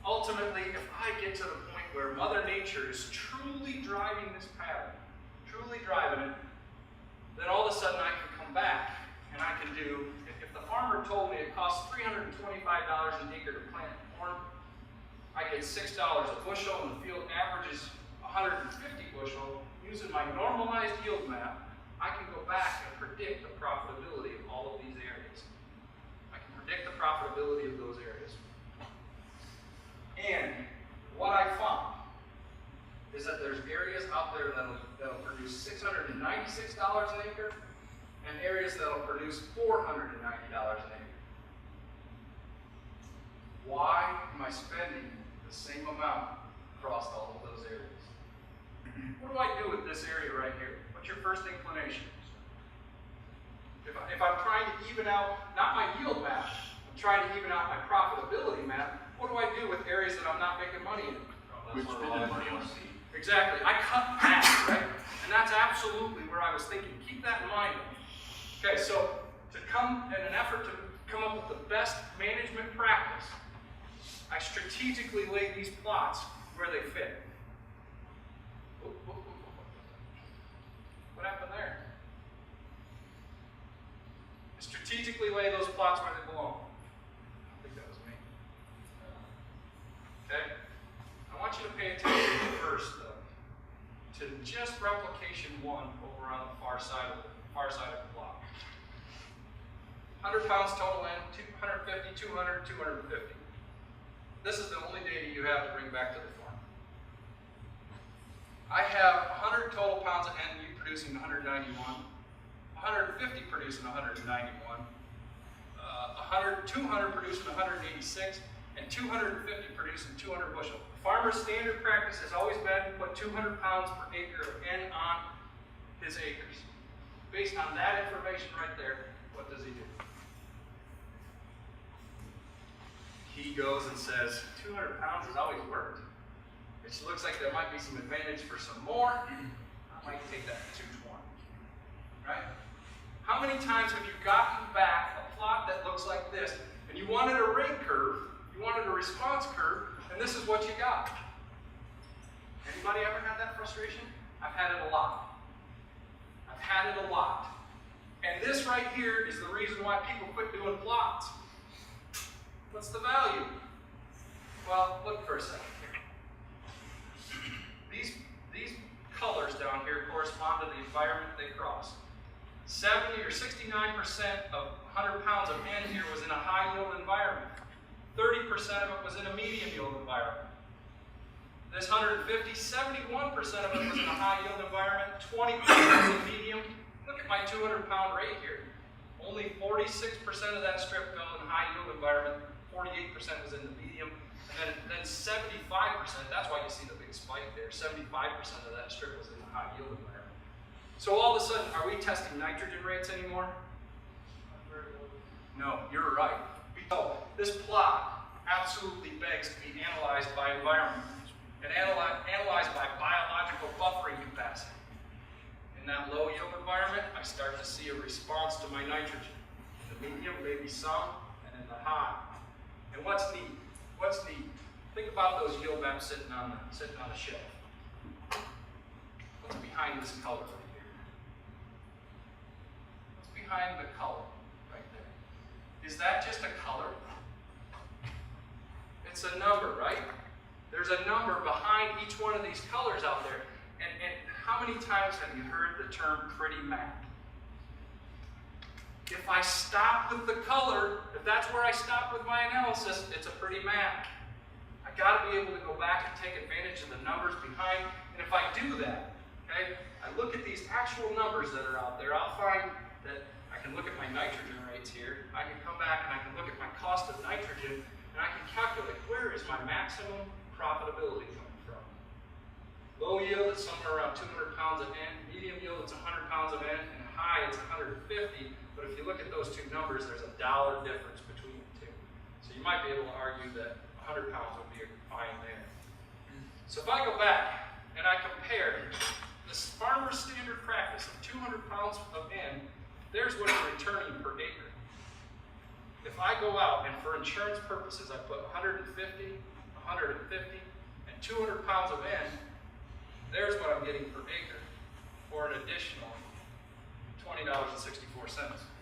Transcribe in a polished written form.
ultimately, if I get to the point where Mother Nature is truly driving this pattern, truly driving it, then all of a sudden I can come back and I can do, if the farmer told me it costs $325 an acre to plant corn, I get $6 a bushel and the field averages 150 bushel. Using my normalized yield map, I can go back and predict the profitability of all of these areas. I can predict the profitability of those areas. And what I found is that there's areas out there that'll produce $696 an acre, and areas that'll produce $490 an acre. Why am I spending the same amount across all of those areas? What do I do with this area right here? What's your first inclination? If I'm trying to even out, not my yield map, I'm trying to even out my profitability map, what do I do with areas that I'm not making money in? We're spending money on seed. Exactly. I cut back, right? And that's absolutely where I was thinking. Keep that in mind. Okay, so to come in an effort to come up with the best management practice, I strategically lay these plots where they fit. What happened there? I strategically lay those plots where they belong. I think that was me. Okay? I want you to pay attention first, though, to just replication 1 over on the far side of the block. 100 pounds total in, 250, 200, 250. This is the only data you have to bring back to the farm. I have 100 total pounds of N producing 191, 150 producing 191, 200 producing 186, and 250 producing 200 bushel. The farmer's standard practice has always been to put 200 pounds per acre of N on his acres. Based on that information right there, what does he do? He goes and says, 200 pounds has always worked. It looks like there might be some advantage for some more. I might take that to 220. Right? How many times have you gotten back a plot that looks like this, and you wanted a rate curve, you wanted a response curve, and this is what you got? Anybody ever had that frustration? I've had it a lot. I've had it a lot. And this right here is the reason why people quit doing plots. What's the value? Well, look for a second here. These colors down here correspond to the environment they cross. 70 or 69% of 100 pounds of N here was in a high yield environment. 30% of it was in a medium yield environment. This 150, 71% of it was in a high yield environment, 20% was in medium. Look at my 200 pound rate here. Only 46% of that strip fell in high yield environment, 48% was in the medium, and then 75%, that's why you see the big spike there, 75% of that strip was in the high yield environment. So all of a sudden, are we testing nitrogen rates anymore? No, you're right. So this plot absolutely begs to be analyzed by environment and analyzed by biological buffering capacity. In that low yield environment, I start to see a response to my nitrogen. In the medium, maybe some, and in the high. And what's neat? What's neat? Think about those yield maps sitting on the shelf. What's behind this color right here? What's behind the color right there? Is that just a color? It's a number, right? There's a number behind each one of these colors out there. And how many times have you heard the term pretty map? If I stop with the color, if that's where I stop with my analysis, it's a pretty map. I got to be able to go back and take advantage of the numbers behind. And if I do that, okay, I look at these actual numbers that are out there, I'll find that I can look at my nitrogen rates here. I can come back and I can look at my cost of nitrogen, and I can calculate where is my maximum profitability coming from. Low yield, it's somewhere around 200 pounds of N. Medium yield, it's 100 pounds of N. And high, it's 150. But if you look at those two numbers, there's $1 difference between the two. So you might be able to argue that 100 pounds would be fine there. So if I go back and I compare this farmer's standard practice of 200 pounds of N, there's what it's returning per acre. If I go out and for insurance purposes I put 150, 160, 150, and 200 pounds of wind, there's what I'm getting per acre for an additional $20.64.